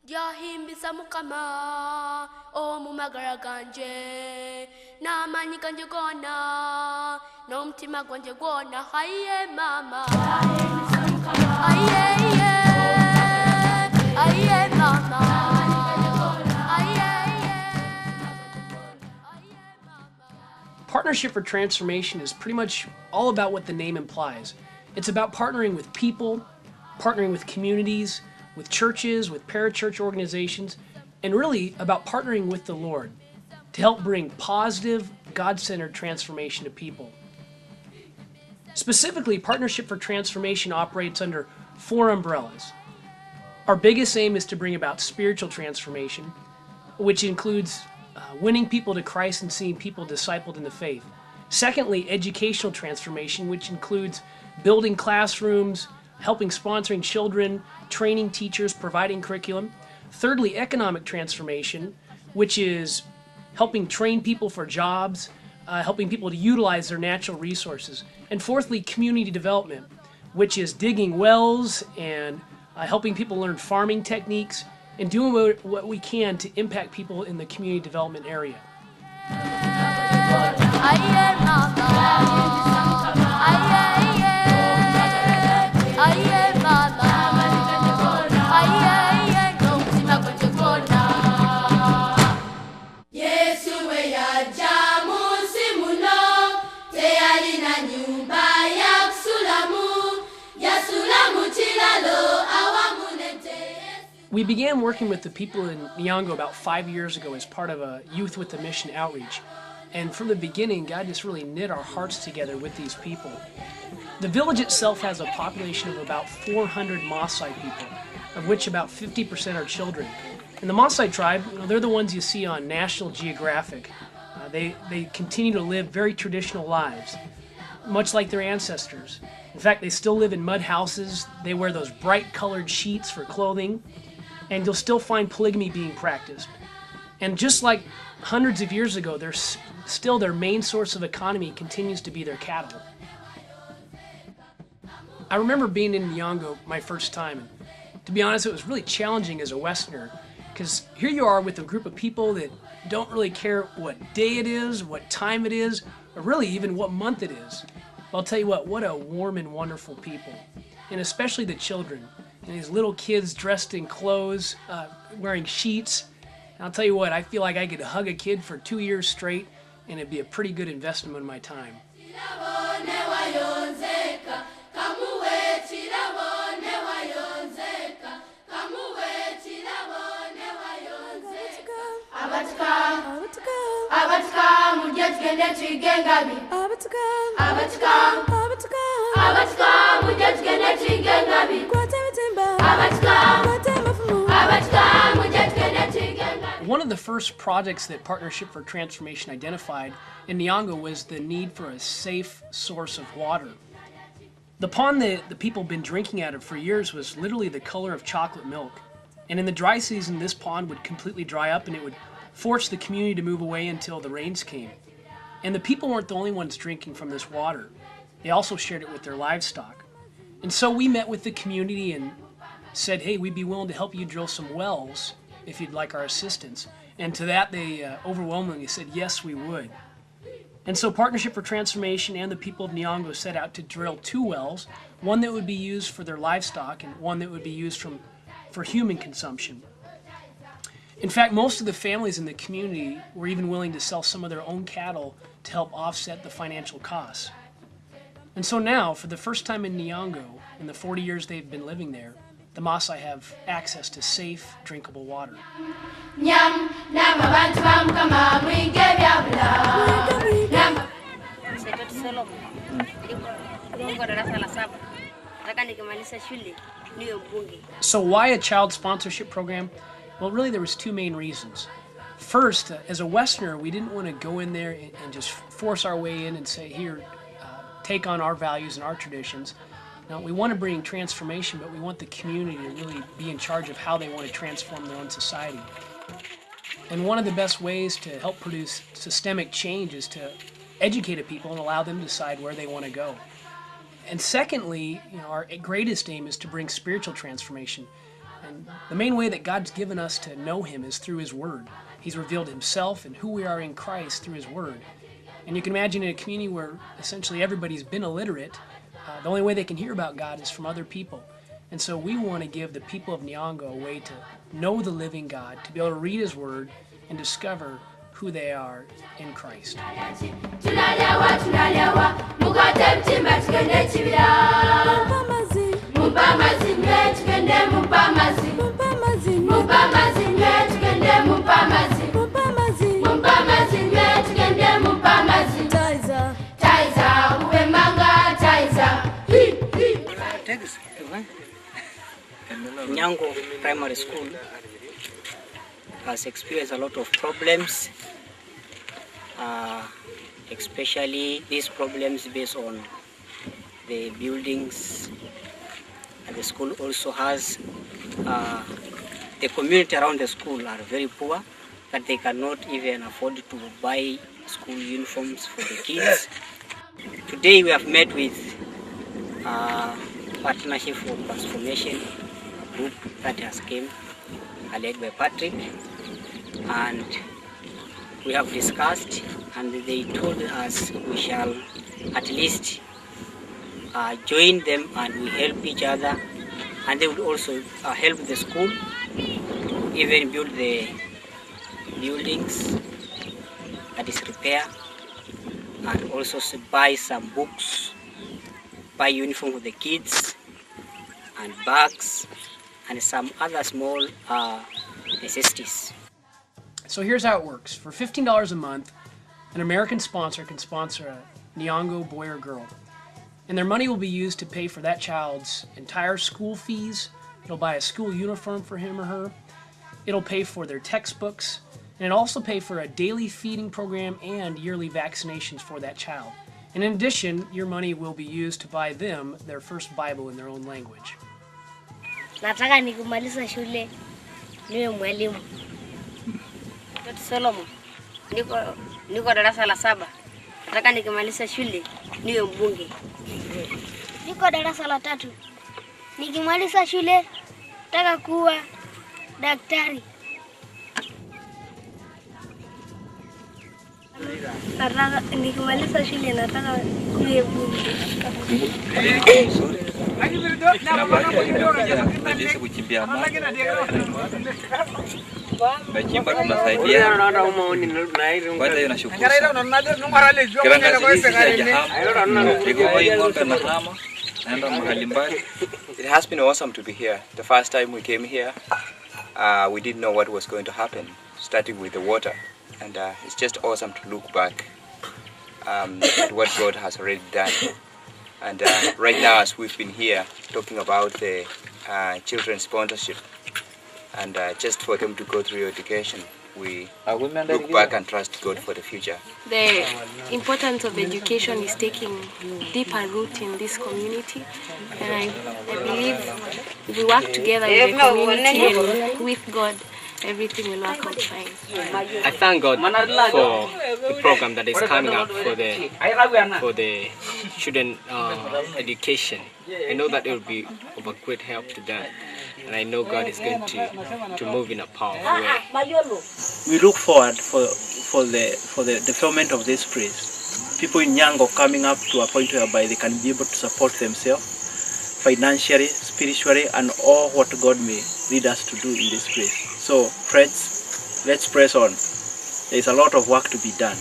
Yahimbisa mukama omumagara ganje namanyi ganje gona n'omutima gwanje gwona haye mama aye mama Partnership for Transformation is pretty much all about what the name implies. It's about partnering with people, partnering with communities, with churches, with parachurch organizations, and really about partnering with the Lord to help bring positive, God-centered transformation to people. Specifically, Partnership for Transformation operates under 4 umbrellas. Our biggest aim is to bring about spiritual transformation, which includes winning people to Christ and seeing people discipled in the faith. Secondly, educational transformation, which includes building classrooms, helping sponsoring children, training teachers, providing curriculum. Thirdly, economic transformation, which is helping train people for jobs, helping people to utilize their natural resources. And fourthly, community development, which is digging wells and helping people learn farming techniques and doing what we can to impact people in the community development area. We began working with the people in Nyongo about 5 years ago as part of a Youth with a Mission outreach. And from the beginning, God just really knit our hearts together with these people. The village itself has a population of about 400 Maasai people, of which about 50% are children. And the Maasai tribe, they're the ones you see on National Geographic. They continue to live very traditional lives, much like their ancestors. In fact, they still live in mud houses. They wear those bright colored sheets for clothing. And you'll still find polygamy being practiced. And just like hundreds of years ago, still their main source of economy continues to be their cattle. I remember being in Nyongo my first time, and to be honest, it was really challenging as a Westerner, because here you are with a group of people that don't really care what day it is, what time it is, or really even what month it is. But I'll tell you what a warm and wonderful people, and especially the children. And these little kids dressed in clothes, wearing sheets. And I'll tell you what, I feel like I could hug a kid for 2 years straight, and it'd be a pretty good investment of my time. One of the first projects that Partnership for Transformation identified in Nyongo was the need for a safe source of water. The pond that the people had been drinking out of for years was literally the color of chocolate milk. And in the dry season, this pond would completely dry up and it would force the community to move away until the rains came. And the people weren't the only ones drinking from this water. They also shared it with their livestock. And so we met with the community and said, hey, we'd be willing to help you drill some wells if you'd like our assistance. And to that, they overwhelmingly said, yes, we would. And so Partnership for Transformation and the people of Nyongo set out to drill 2 wells, one that would be used for their livestock and one that would be used for human consumption. In fact, most of the families in the community were even willing to sell some of their own cattle to help offset the financial costs. And so now, for the first time in Nyongo, in the 40 years they've been living there, the Maasai have access to safe, drinkable water. So why a child sponsorship program? Well, really there was 2 main reasons. First, as a Westerner, we didn't want to go in there and just force our way in and say, here, take on our values and our traditions. Now, we want to bring transformation, but we want the community to really be in charge of how they want to transform their own society. And one of the best ways to help produce systemic change is to educate people and allow them to decide where they want to go. And secondly, our greatest aim is to bring spiritual transformation. And the main way that God's given us to know Him is through His Word. He's revealed Himself and who we are in Christ through His Word. And you can imagine in a community where essentially everybody's been illiterate, the only way they can hear about God is from other people. And so we want to give the people of Nyanga a way to know the living God, to be able to read His Word and discover who they are in Christ. Nyango Primary School has experienced a lot of problems, especially these problems based on the buildings, and the school also has the community around the school are very poor, that they cannot even afford to buy school uniforms for the kids. Today we have met with Partnership for Transformation, a group that has came led by Patrick, and we have discussed, and they told us we shall at least join them and we help each other, and they would also help the school to even build the buildings, that is repair, and also buy some books, buy uniform for the kids, and bags, and some other small necessities. So here's how it works. For $15 a month, an American sponsor can sponsor a Nyanga boy or girl. And their money will be used to pay for that child's entire school fees. It'll buy a school uniform for him or her. It'll pay for their textbooks. And it'll also pay for a daily feeding program and yearly vaccinations for that child. And in addition, your money will be used to buy them their first Bible in their own language. Nataka nikumaliza shule niwe mwalimu. Dr. Solomon, niko darasa la 7. Nataka nikimaliza shule niwe mbunge. Niko darasa la 3. Nikimaliza shule nataka kuwa daktari. Nataka nikimaliza shule nataka kuwa mbunge. Nachimba tunasaidia kwanza hiyo nashukuru It has been awesome to be here. The first time we came here, we didn't know what was going to happen, starting with the water, and it's just awesome to look back at what God has already done. And right now, as we've been here talking about the children's sponsorship, and just for them to go through education, we look back and trust God for the future. The importance of education is taking deeper root in this community, and I believe if we work together with the community and with God, everything will work out fine. I thank God for the program that is coming up for the student education. I know that it will be of a great help to them, and I know God is going to move in a powerful way. We look forward for the development of this place. People in Nyango coming up to a point whereby they can be able to support themselves financially, spiritually, and all what God may lead us to do in this place. So, friends, let's press on. There is a lot of work to be done.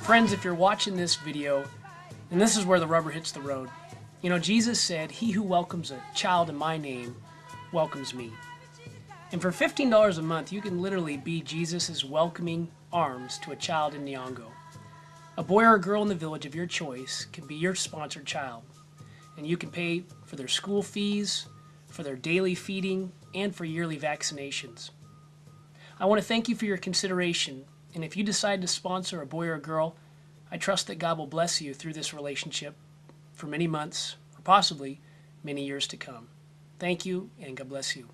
Friends, if you're watching this video, and this is where the rubber hits the road, you know, Jesus said, "He who welcomes a child in my name welcomes me." And for $15 a month, you can literally be Jesus' welcoming arms to a child in Nyanga. A boy or a girl in the village of your choice can be your sponsored child. And you can pay for their school fees, for their daily feeding, and for yearly vaccinations. I want to thank you for your consideration. And if you decide to sponsor a boy or a girl, I trust that God will bless you through this relationship for many months, or possibly many years to come. Thank you, and God bless you.